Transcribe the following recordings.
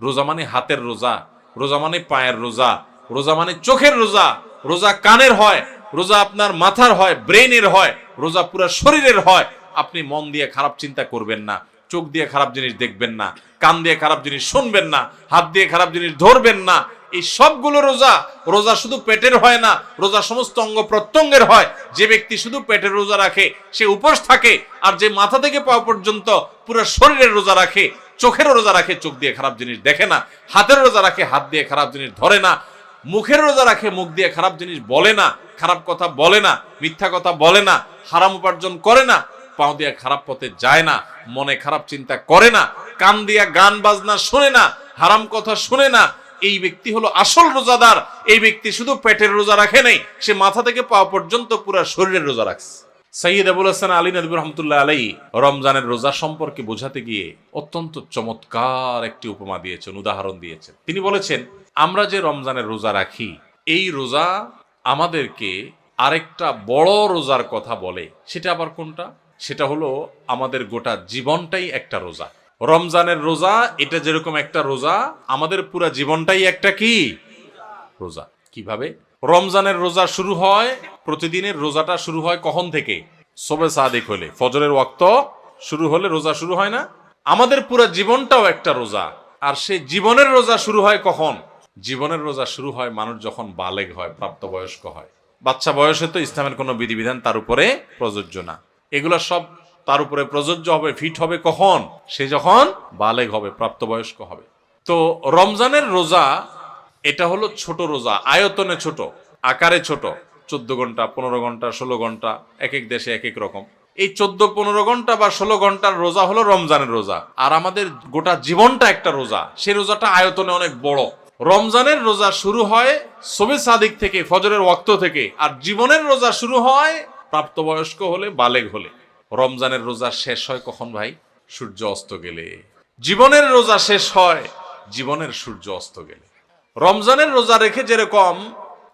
রোজা মানে হাতের রোজা, রোজা মানে পায়ের রোজা, রোজা মানে চোখের রোজা, রোজা কানের হয়, রোজা আপনার মাথার হয়, ব্রেনের হয়, রোজা পুরো শরীরের হয়। আপনি মন দিয়ে খারাপ চিন্তা করবেন না, চোখ দিয়ে খারাপ জিনিস দেখবেন না, কান দিয়ে খারাপ জিনিস শুনবেন না, হাত দিয়ে খারাপ জিনিস ধরবেন না। এই সবগুলো রোজা। রোজা শুধু পেটের হয় না, রোজা সমস্ত অঙ্গ প্রত্যঙ্গের হয়। যে ব্যক্তি শুধু পেটের রোজা রাখে সে উপোস থাকে, আর যে মাথা থেকে পা পর্যন্ত পুরো শরীরের রোজা রাখে, চোখের রোজা রাখে, চোখ দিয়ে খারাপ জিনিস দেখে না, হাতের রোজা রাখে, হাত দিয়ে খারাপ জিনিস ধরে না, মুখের রোজা রাখে, মুখ দিয়ে খারাপ জিনিস বলে না, খারাপ কথা বলে না, মিথ্যা কথা বলে না, হারাম উপার্জন করে না, পাও দিয়ে খারাপ পথে যায় না, মনে খারাপ চিন্তা করে না, কান দিয়া গান বাজনা শুনে না, হারাম কথা শুনে না। এই ব্যক্তি হলো আসল রোজাদার। এই ব্যক্তি শুধু পেটের রোজা রাখে নাই, সে মাথা থেকে পা পর্যন্ত পুরো শরীরের রোজা রাখছে। সৈয়দ আবুল হাসান আলী নদভী রহমতুল্লাহ আলাইহি রমজানের রোজা সম্পর্কে বোঝাতে গিয়ে অত্যন্ত চমৎকার একটি উপমা দিয়েছেন, উদাহরণ দিয়েছেন। তিনি বলেছেন, আমরা যে রমজানের রোজা রাখি, এই রোজা আমাদেরকে আরেকটা বড় রোজার কথা বলে। সেটা আবার কোনটা? সেটা হলো আমাদের গোটা জীবনটাই একটা রোজা। রমজানের রোজা এটা যেরকম একটা রোজা, আমাদের পুরা জীবনটাই একটা কি রোজা। কিভাবে? রমজানের রোজা শুরু হয়, প্রতিদিনের রোজাটা শুরু হয় কখন থেকে? সবে সাদিক হলে, ফজরের ওয়াক্ত শুরু হলে রোজা শুরু হয় না? আমাদের পুরা জীবনটাও একটা রোজা। আর সেই জীবনের রোজা শুরু হয় কখন? জীবনের রোজা শুরু হয় মানুষ যখন বালেগ হয়, প্রাপ্তবয়স্ক হয়। বাচ্চা বয়সে তো ইসলামের কোনো বিধিবিধান তার উপরে প্রযোজ্য না। এগুলা সব তার উপরে প্রযোজ্য হবে, ফিট হবে কখন? সে যখন বালেগ হবে, প্রাপ্তবয়স্ক হবে। তো রমজানের রোজা এটা হলো ছোট রোজা, আয়তনে ছোট, আকারে ছোট। 14 ঘন্টা, 15 ঘন্টা, 16 ঘন্টা, এক এক দেশে এক এক রকম। এই 14-15 ঘন্টা বা 16 ঘন্টার রোজা হলো রমজানের রোজা। আর আমাদের গোটা জীবনটা একটা রোজা, সেই রোজাটা আয়তনে অনেক বড়। রমজানের রোজা শুরু হয় সবে সাদিক থেকে, ফজরের ওয়াক্ত থেকে। আর জীবনের রোজা শুরু হয় প্রাপ্তবয়স্ক হলে, বালেগ হলে। রমজানের রোজা শেষ হয় কখন ভাই? সূর্য অস্ত গেলে। জীবনের রোজা শেষ হয় জীবনের সূর্য অস্ত গেলে। রমজানের রোজা রেখে যেরকম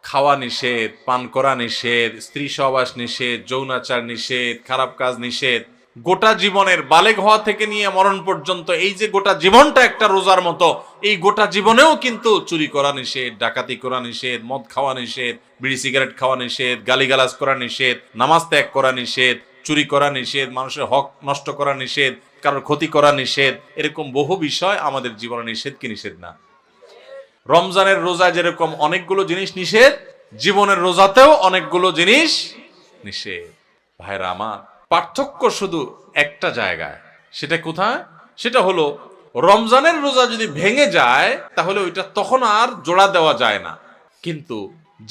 খাওয়া নিষেধ, পান করা নিষেধ, স্ত্রী সহবাস নিষেধ, যৌনাচার নিষেধ, খারাপ কাজ নিষেধ, গোটা জীবনের বালেগ হওয়া থেকে নিয়ে মরণ পর্যন্ত এই যে গোটা জীবনটা একটা রোজার মতো, এই গোটা জীবনেও কিন্তু চুরি করা নিষেধ, ডাকাতি করা নিষেধ, মদ খাওয়া নিষেধ, বিড়ি সিগারেট খাওয়া নিষেধ, গালিগালাজ করা নিষেধ, নামাজ ত্যাগ করা নিষেধ, চুরি করা নিষেধ, মানুষের হক নষ্ট করা নিষেধ, কারোর ক্ষতি করা নিষেধ। এরকম বহু বিষয় আমাদের জীবনে নিষেধ কি নিষেধ না? রমজানের রোজা যেরকম অনেকগুলো জিনিস নিষেধ, জীবনের রোজাতেও অনেকগুলো জিনিস নিষেধ। ভাইরা আমার, পার্থক্য শুধু একটা জায়গায়। সেটা কোথায়? সেটা হলো রমজানের রোজা যদি ভেঙে যায় তাহলে ওইটা তখন আর জোড়া দেওয়া যায় না। কিন্তু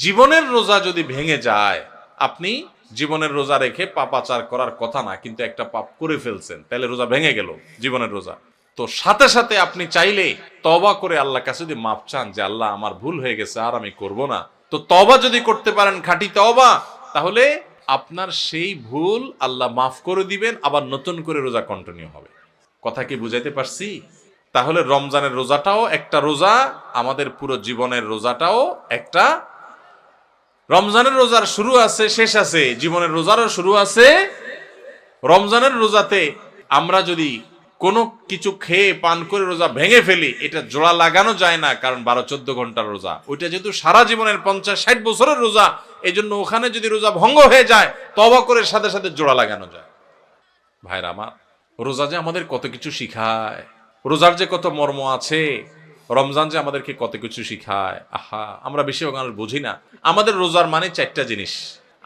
জীবনের রোজা যদি ভেঙে যায়, আপনি জীবনের রোজা রেখে পাপাচার করার কথা না, কিন্তু একটা পাপ করে ফেলছেন, তাহলে রোজা ভেঙে গেল, জীবনের রোজা। তো সাথে সাথে আপনি চাইলে তওবা করে আল্লাহর কাছে যদি মাপ চান যে আল্লাহ আমার ভুল হয়ে গেছে, আর আমি করব না, তো তওবা যদি করতে পারেন, খাঁটি তওবা, তাহলে আপনার সেই ভুল আল্লাহ মাফ করে দিবেন, আবার নতুন করে রোজা কন্টিনিউ হবে। কথা কি বুঝাইতে পারছি? তাহলে রমজানের রোজাটাও একটা রোজা, আমাদের পুরো জীবনের রোজাটাও একটা। রমজানের রোজার শুরু আছে, শেষ আছে, জীবনের রোজারও শুরু আছে। রমজানের রোজাতে আমরা যদি কোনো কিছু খেয়ে পান করে রোজা ভেঙে ফেলি, এটা জোড়া লাগানো যায় না, কারণ 12-14 ঘন্টার রোজা। ওইটা যেহেতু সারা জীবনের 50-60 বছরের রোজা, এই জন্য ওখানে যদি রোজা ভঙ্গ হয়ে যায়, তওবা করে সাথে সাথে জোড়া লাগানো যায়। ভাইরা আমার, রোজা যে আমাদের কত কিছু শিখায়, রোজার যে কত মর্ম আছে, রমজান যে আমাদেরকে কত কিছু শিখায়। আহা, আমরা বেশি মানুষ বুঝি না। আমাদের রোজার মানে 4টা জিনিস।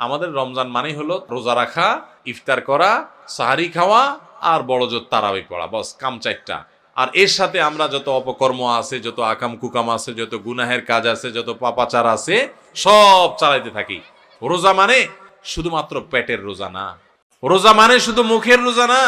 আমাদের রমজান মানে হলো রোজা রাখা, ইফতার করা, সাহারি খাওয়া, আর বড় জোর তারাবি পড়া, বস, কাম 4টা। আর এর সাথে আমরা যত অপকর্ম আছে, যত আকাম কুকাম আছে, যত গুনাহের কাজ আছে, যত পাপাচার আছে, সব চালাইতে থাকি। রোজা মানে শুধুমাত্র পেটের রোজা না, রোজা মানে শুধু মুখের রোজা না,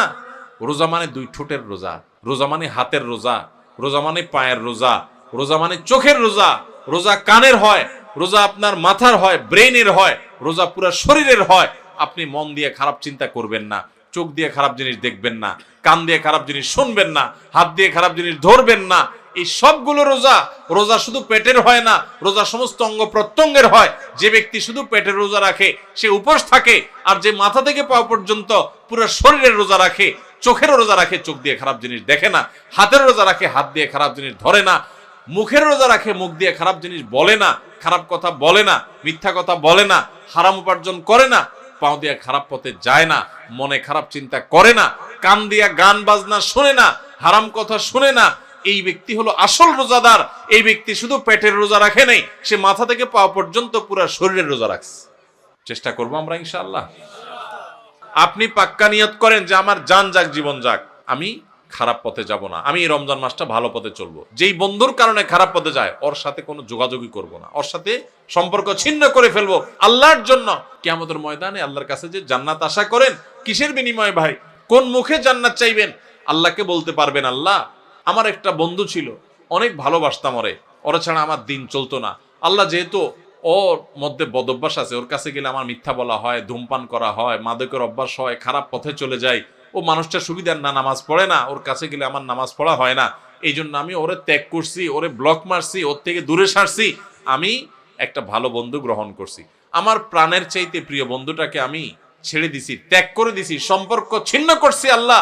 রোজা মানে 2 ঠোঁটের রোজা, রোজা মানে হাতের রোজা, রোজা মানে পায়ের রোজা, রোজা মানে চোখের রোজা, রোজা কানের হয়, রোজা আপনার মাথার হয়, ব্রেনের হয়, রোজা পুরো শরীরের হয়। আপনি মন দিয়ে খারাপ চিন্তা করবেন না, চোখ দিয়ে খারাপ জিনিস দেখবেন না, কান দিয়ে খারাপ জিনিস শুনবেন না, হাত দিয়ে খারাপ জিনিস ধরবেন না। এই সবগুলো রোজা। রোজা শুধু পেটের হয় না, রোজা সমস্ত অঙ্গ প্রত্যঙ্গের হয়। যে ব্যক্তি শুধু পেটের রোজা রাখে সে উপোস থাকে, আর যে মাথা থেকে পা পর্যন্ত পুরো শরীরের রোজা রাখে, চোখের রোজা রাখে, চোখ দিয়ে খারাপ জিনিস দেখে না। হাতের রোজা রাখে, হাত দিয়ে খারাপ জিনিস ধরে না। মুখের রোজা রাখে, মুখ দিয়ে খারাপ জিনিস বলে না, খারাপ কথা বলে না, মিথ্যা কথা বলে না, হারাম উপার্জন করে না, পাও দিয়ে খারাপ পথে যায় না, মনে খারাপ চিন্তা করে না, কান দিয়া গান বাজনা শোনে না, হারাম কথা শুনে না। এই ব্যক্তি হলো আসল রোজাদার। এই ব্যক্তি শুধু পেটের রোজা রাখে নাই, সে মাথা থেকে পা পর্যন্ত পুরো শরীরের রোজা রাখছে। চেষ্টা করবো আমরা ইনশাআল্লাহ। আপনি পাক্কা নিয়ত করেন যে আমার জান যাক, জীবন যাক, আমি খারাপ পথে যাব না, আমি এই রমজান মাসটা ভালো পথে চলবো। যেই বন্ধুর কারণে খারাপ পথে যায় ওর সাথে কোনো যোগাযোগই করব না, ওর সাথে সম্পর্ক ছিন্ন করে ফেলবো আল্লাহর জন্য। কিয়ামতের ময়দানে আল্লাহর কাছে যে জান্নাত আশা করেন, কিসের বিনিময়ে ভাই? কোন মুখে জান্নাত চাইবেন? আল্লাহকে বলতে পারবেন, আল্লাহ আমার একটা বন্ধু ছিল, অনেক ভালোবাসতাম ওরা ছাড়া আমার দিন চলতো না। আল্লাহ যেহেতু ওর মধ্যে বদ অভ্যাস আছে, ওর কাছে গেলে আমার মিথ্যা বলা হয়, ধূমপান করা হয়, মাদকের অভ্যাস হয়, খারাপ পথে চলে যায়, ও মানুষটা সুবিধার না, নামাজ পড়ে না, ওর কাছে গেলে আমার নামাজ পড়া হয় না, এই জন্য আমি ওরে ত্যাগ করছি, ওরে ব্লক মারছি, ওর থেকে দূরে সারছি। আমি একটা ভালো বন্ধু গ্রহণ করছি, আমার প্রাণের চাইতে প্রিয় বন্ধুটাকে আমি ছেড়ে দিছি, ত্যাগ করে দিছি, সম্পর্ক ছিন্ন করছি আল্লাহ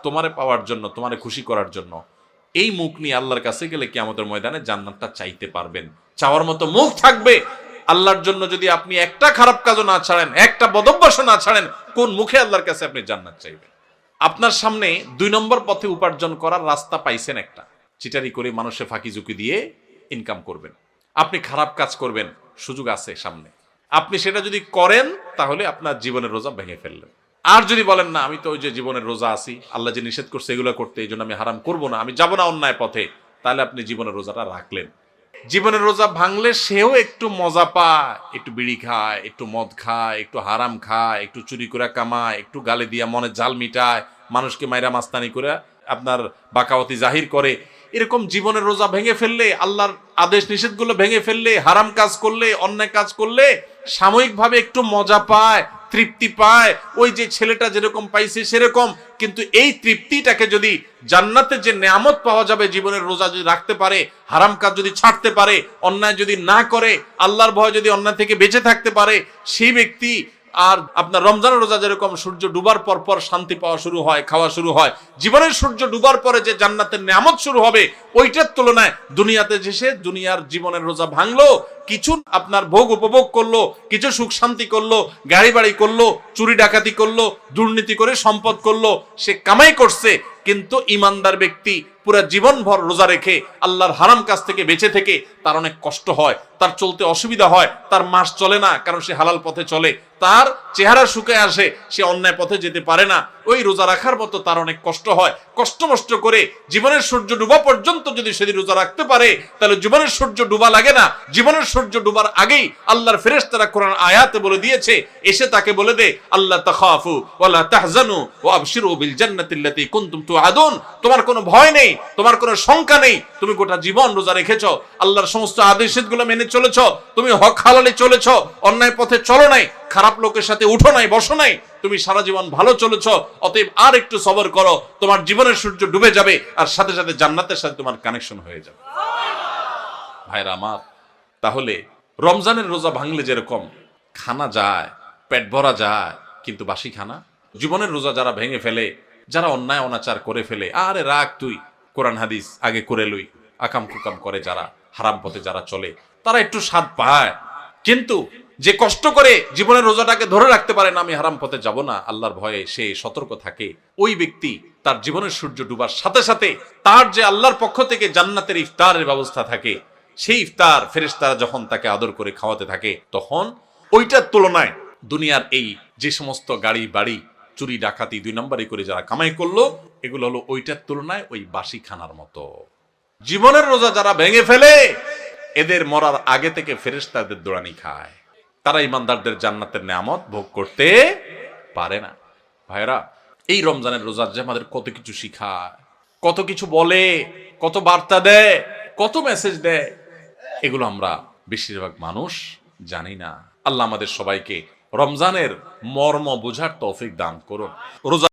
তোমারে পাওয়ার জন্য, তোমারে খুশি করার জন্য। এই মুখ নিয়ে আল্লাহর কাছে গেলে কিয়ামতের ময়দানে জান্নাতটা চাইতে পারবেন, চাওয়ার মতো মুখ থাকবে। আল্লাহর জন্য যদি আপনি একটা খারাপ কাজও না ছাড়েন, একটা বদভ্যাসও না ছাড়েন, কোন মুখে আল্লাহর কাছে আপনি জান্নাত চাইবেন? আপনার সামনে 2 নম্বর পথে উপার্জন করার রাস্তা পাইছেন একটা, চিটারি করে মানুষে ফাঁকি ঝুঁকি দিয়ে ইনকাম করবেন, আপনি খারাপ কাজ করবেন, সুযোগ আছে সামনে, আপনি সেটা যদি করেন তাহলে আপনার জীবনের রোজা ভেঙে ফেললেন। আর যদি বলেন না আমি তো ওই যে জীবনের রোজা আছি, আল্লাহ যে নিষেধ করছে এগুলো করতে, এই জন্য আমি হারাম করবো না, আমি যাবো না অন্যায় পথে, তাহলে আপনি জীবনের রোজাটা রাখলেন। জীবনের রোজা ভাঙলে সেও একটু মজা পায়, একটু বিড়ি খায়, একটু মদ খায়, একটু হারাম খায়, একটু চুরি করে কামায়, একটু গালে দিয়া মনে জাল মিটায়, মানুষকে মাইরা মাস্তানি করে আপনার বাকাওয়াতি জাহির করে। এরকম জীবনের রোজা ভেঙে ফেললে, আল্লাহর আদেশ নিষেধগুলো ভেঙে ফেললে, হারাম কাজ করলে, অন্যায় কাজ করলে সাময়িকভাবে একটু মজা পায়, তৃপ্তি পায়, ওই যে ছেলেটা যেরকম পাইছে সেরকম। কিন্তু এই তৃপ্তিটাকে যদি জান্নাতে যে নেয়ামত পাওয়া যাবে জীবনের রোজা যদি রাখতে পারে, হারাম কাজ যদি ছাড়তে পারে, অন্যায় যদি না করে, আল্লাহর ভয় যদি অন্যায় থেকে বেঁচে থাকতে পারে, সেই ব্যক্তি আর আপনার রমজানের রোজা যেরকম সূর্য ডুবার পর পর শান্তি পাওয়া শুরু হয়, খাওয়া শুরু হয়, জীবনের সূর্য ডুবার পরে যে জান্নাতের নেয়ামত শুরু হবে, ওইটার তুলনায় দুনিয়াতে যেসে দুনিয়ার জীবনের রোজা ভাঙলো, কিছু আপনার ভোগ উপভোগ করলো, কিছু সুখ শান্তি করলো, গাড়ি বাড়ি করলো, চুরি ডাকাতি করলো, দুর্নীতি করে সম্পদ করলো, সে কামাই করছে। কিন্তু ইমানদার ব্যক্তি পুরো জীবনভর রোজা রেখে আল্লাহর হারাম কাজ থেকে বেঁচে থেকে তার অনেক কষ্ট হয়, তার চলতে অসুবিধা হয়, তার মাস চলে না, কারণ সে হালাল পথে চলে, তার চেহারা শুকিয়ে আসে, সে অন্যায় পথে যেতে পারে না। ওই রোজা রাখার মতো তার অনেক কষ্ট হয়। কষ্ট মষ্ট করে জীবনের সূর্য ডুবা পর্যন্ত যদি সেদিন রোজা রাখতে পারে, তাহলে জীবনের সূর্য ডুবা লাগে না। জীবনের সূর্য ডুবার আগেই আল্লাহর ফেরেশতারা কোরআন আয়াতে বলে দিয়েছে, এসে তাকে বলে দে, আল্লাহ তাখাফু ওয়ালা তাহজানু ওয়া আবশিরু বিল জান্নাতিল্লাতী কুনতুম তুআদুন। তোমার কোনো ভয় নেই, তোমার কোনো শঙ্কা নেই, তুমি গোটা জীবন রোজা রেখেছো, আল্লাহর সমস্ত আদেশগুলো মেনে চলেছো, তুমি হক হালালে চলেছো, অন্যায় পথে চলো নাই, খারাপ লোকের সাথে উঠো নাই, বসো নাই, তুমি সারা জীবন ভালো চলেছো। অতএব আর একটু সবর করো, তোমার জীবনের সূর্য ডুবে যাবে, আর সাথে সাথে জান্নাতের সাথে তোমার কানেকশন হয়ে যাবে। ভাইরা আমার, তাহলে রমজানের রোজা ভাঙলে যেরকম খানা যায়, পেট ভরা যায়, কিন্তু বাসি খানা, জীবনের রোজা যারা ভেঙে ফেলে, যারা অন্যায় অনাচার করে ফেলে, আরে রাখ তুই, কোরআন হাদিস আগে করে লই, আকাম কুকাম করে যারা হারাম পথে যারা চলে, তারা একটু স্বাদ পায়। কিন্তু যে কষ্ট করে জীবনের রোজাটাকে ধরে রাখতে পারে না, আমি হারাম পথে যাব না, আল্লাহর ভয়ে সে সতর্ক থাকে, ওই ব্যক্তি তার জীবনের সূর্য ডুবার সাথে সাথে তার যে আল্লাহর পক্ষ থেকে জান্নাতের ইফতারের ব্যবস্থা থাকে, সেই ইফতার ফেরেশতারা যখন তাকে আদর করে খাওয়াতে থাকে, তখন ওইটার তুলনায় দুনিয়ার এই যে সমস্ত গাড়ি বাড়ি চুরি ডাকাতি 2 নম্বরই করে যারা কামাই করলো, এগুলো হলো ওইটার তুলনায় ওই বাসি খানার মতো। জীবনের রোজা যারা ভেঙে ফেলে, এদের মরার আগে থেকে ফেরেশতাদের দৌড়ানি খায়, তারা ইমানদারদের জান্নাতের নেয়ামত ভোগ করতে পারে না। ভাইরা, এই রমজানের রোজা যে আমাদের কত কিছু শিখায়, কত কিছু বলে, কত বার্তা দেয়, কত মেসেজ দেয়, এগুলো আমরা বেশিরভাগ মানুষ জানি না। আল্লাহ আমাদের সবাইকে রমজানের মর্ম বোঝার তৌফিক দান করুন। রোজা